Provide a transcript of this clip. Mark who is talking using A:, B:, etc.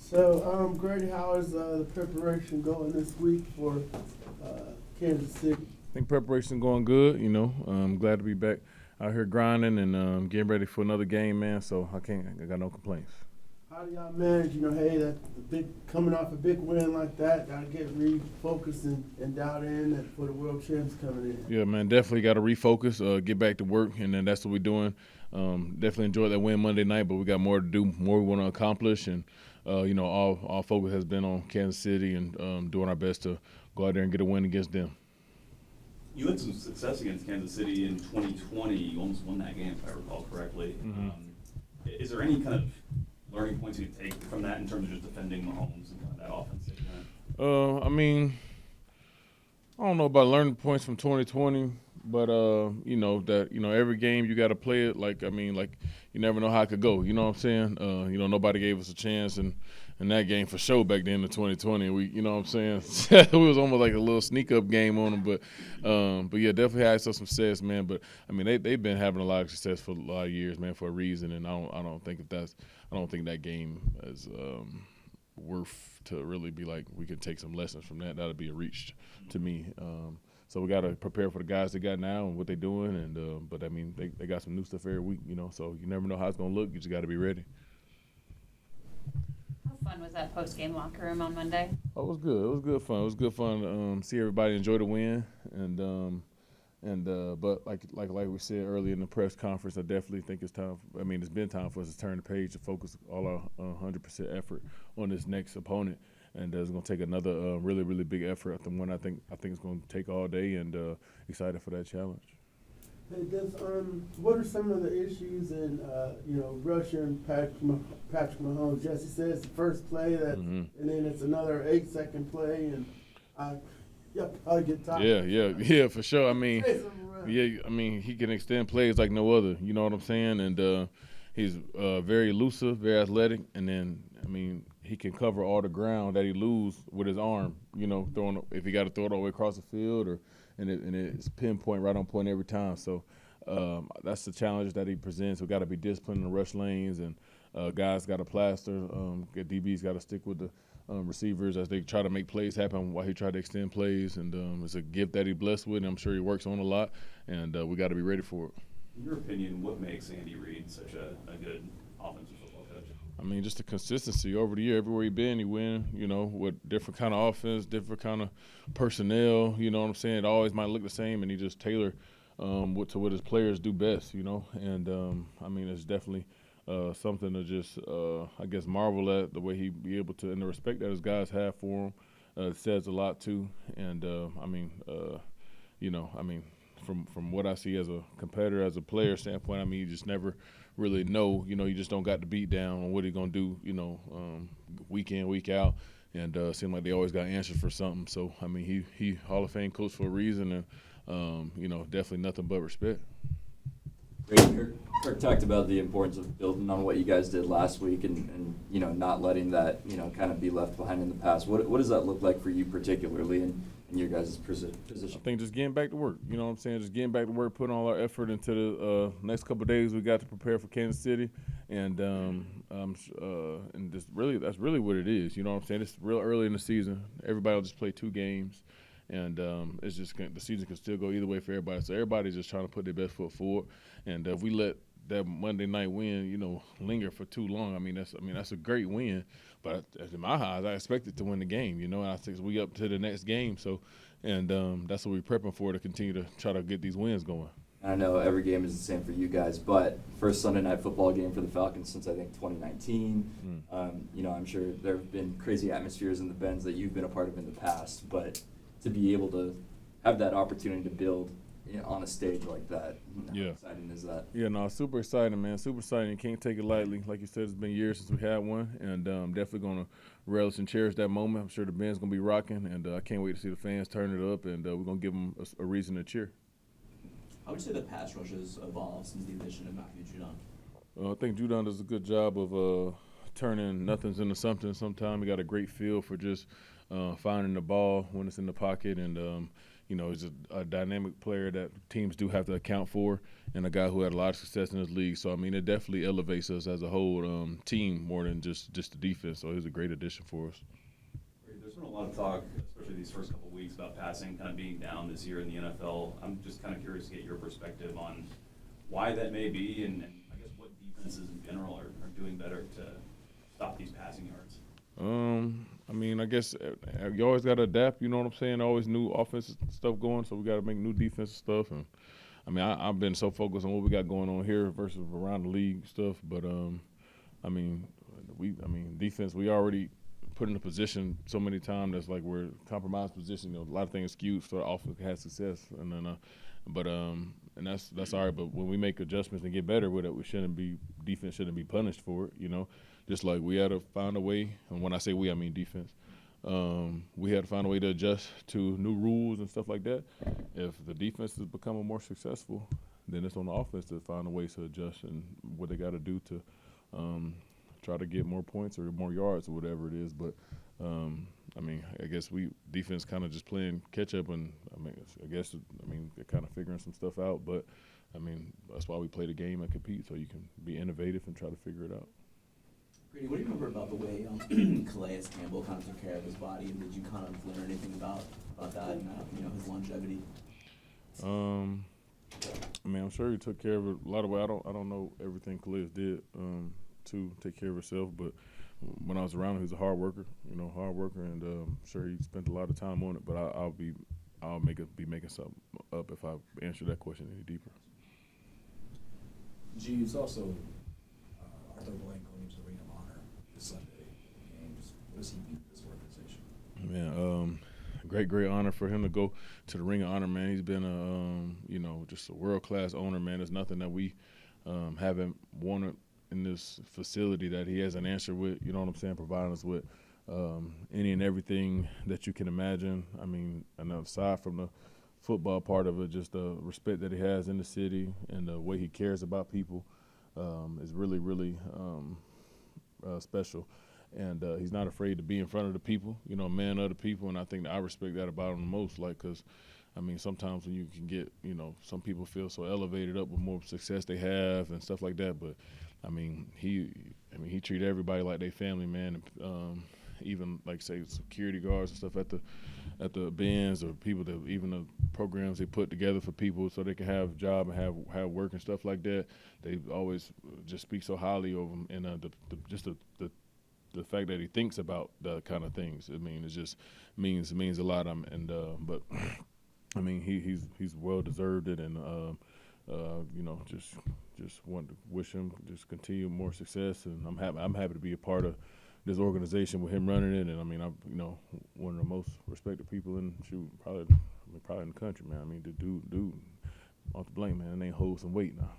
A: So, Grady, how is the preparation going this week for Kansas City?
B: I think preparation going good. I'm glad to be back out here grinding and getting ready for another game, man. So I got no complaints.
A: How do y'all manage? Hey, coming off a big win like that, gotta get refocused and dialed in for the world champs coming in.
B: Yeah, man, definitely got to refocus, get back to work, and then that's what we're doing. Definitely enjoyed that win Monday night, but we got more to do, more we want to accomplish, and all focus has been on Kansas City and doing our best to go out there and get a win against them.
C: You had some success against Kansas City in 2020. You almost won that game, if I recall correctly.
B: Mm-hmm.
C: Is there any kind of learning points you take from that in terms of just defending Mahomes and kind of that offense?
B: I don't know about learning points from 2020, but every game you got to play it like you never know how it could go. You know what I'm saying? Nobody gave us a chance in that game for sure back then in 2020. We, you know what I'm saying? It was almost like a little sneak up game on them, but yeah, definitely had some success, man. But I mean, they've been having a lot of success for a lot of years, man, for a reason, and I don't think that game is worth to really be like we can take some lessons from that. That'll be a reach to me. So we got to prepare for the guys they got now and what they're doing. And but I mean, they got some new stuff every week, So you never know how it's gonna look. You just got to be ready.
D: How fun was that post-game locker room on Monday?
B: Oh, it was good. It was good fun. It was good fun to see everybody enjoy the win. But like we said earlier in the press conference, I definitely think it's time. It's been time for us to turn the page to focus all our 100% effort on this next opponent, and it's going to take another really, really big effort. The one I think it's going to take all day, and excited for that challenge.
A: Hey, what are some of the issues in rushing Patrick Mahomes? Jesse says the first play and then it's another 8-second play, and I'll get tired.
B: Yeah, for sure. He can extend plays like no other. You know what I'm saying? And he's very elusive, very athletic, and then he can cover all the ground that he lose with his arm. Throwing if he got to throw it all the way across the field, and it's pinpoint right on point every time. So that's the challenge that he presents. We got to be disciplined in the rush lanes, and guys got to plaster. DBs got to stick with the receivers as they try to make plays happen while he tried to extend plays. And it's a gift that he blessed with, and I'm sure he works on a lot, and we got to be ready for it.
C: In your opinion, what makes Andy Reid such a good offensive football coach?
B: Just the consistency over the year. Everywhere he been, he win, with different kind of offense, different kind of personnel, you know what I'm saying? It always might look the same, and he just tailor to what his players do best, And, it's definitely something to just, marvel at the way he be able to, and the respect that his guys have for him. It says a lot, too. And, from what I see as a competitor, as a player standpoint, you just never really know. You just don't got the beat down on what he's going to do, week in, week out. And seem like they always got answers for something. So, he Hall of Fame coach for a reason, and, definitely nothing but respect.
E: Kirk talked about the importance of building on what you guys did last week and not letting that, kind of be left behind in the past. What does that look like for you particularly in your guys' position?
B: I think just getting back to work. You know what I'm saying? Just getting back to work, putting all our effort into the next couple of days we got to prepare for Kansas City. And just really, that's really what it is. You know what I'm saying? It's real early in the season. Everybody will just play 2 games. And it's just the season can still go either way for everybody. So everybody's just trying to put their best foot forward. And if we let that Monday night win, linger for too long, that's a great win. But in my eyes, I expected to win the game, and I think we up to the next game. So, and that's what we're prepping for, to continue to try to get these wins going.
E: I know every game is the same for you guys, but first Sunday night football game for the Falcons since I think 2019. I'm sure there have been crazy atmospheres in the Benz that you've been a part of in the past, but to be able to have that opportunity to build on a stage like that, how exciting is that?
B: Yeah, no, super exciting, man. Super exciting. You can't take it lightly. Like you said, it's been years since we had one, and definitely going to relish and cherish that moment. I'm sure the band's going to be rocking, and I can't wait to see the fans turn it up, and we're going to give them a reason to cheer.
F: How would you say the pass rush has evolved since the addition of Matthew Judon?
B: I think Judon does a good job of turning nothings into something. Sometimes he got a great feel for just finding the ball when it's in the pocket, and he's a dynamic player that teams do have to account for, and a guy who had a lot of success in this league. So, I mean, it definitely elevates us as a whole team more than just the defense. So, he's a great addition for us.
C: There's been a lot of talk, especially these first couple of weeks, about passing kind of being down this year in the NFL. I'm just kind of curious to get your perspective on why that may be, and I guess what defenses in general are doing better to stop these passing yards.
B: I mean, I guess you always got to adapt, you know what I'm saying? Always new offensive stuff going, so we got to make new defensive stuff. And I mean, I've been so focused on what we got going on here versus around the league stuff. But I mean, defense, we already put in a position so many times that's like we're compromised position. A lot of things skewed so the offense has success, and then and that's all right. But when we make adjustments and get better with it, defense shouldn't be punished for it, Just like we had to find a way, and when I say we, I mean defense. We had to find a way to adjust to new rules and stuff like that. If the defense is becoming more successful, then it's on the offense to find a way to adjust and what they got to do to try to get more points or more yards or whatever it is. But I mean, I guess defense kind of just playing catch up, and they're kind of figuring some stuff out. But I mean, that's why we play the game and compete, so you can be innovative and try to figure it out.
F: Grady, what do you remember about the way Calais Campbell kind of took care of his body, and did you kind of learn anything about that and his longevity?
B: I mean, I'm sure he took care of it a lot of way. I don't know everything Calais did to take care of herself, but when I was around him, he was a hard worker, and I'm sure he spent a lot of time on it. But I'll be making something up if I answer that question any deeper.
G: It's also Arthur Blank going to the Ring of Honor this Sunday. Games. What does he mean to this organization?
B: Man, great honor for him to go to the Ring of Honor, man. He's been just a world-class owner, man. There's nothing that we haven't wanted in this facility that he has an answer with, you know what I'm saying, providing us with any and everything that you can imagine. I mean, and aside from the football part of it, just the respect that he has in the city and the way he cares about people is really, really special. And he's not afraid to be in front of the people, man of the people. And I think that I respect that about him the most, because, I mean, sometimes when you can get, some people feel so elevated up with more success they have and stuff like that. But, I mean, he treated everybody like they family, man. Even, like, say, security guards and stuff at the Benz, or people that even the programs they put together for people so they can have a job and have work and stuff like that. They always just speak so highly of him, and the fact that he thinks about the kind of things, I mean, it just means a lot. But I mean, he's well deserved it, and just want to wish him just continue more success, and I'm happy to be a part of this organization with him running it. And I mean, I'm one of the most respected people in probably in the country, man. I mean, the dude off the blame, man, they ain't hold some weight now.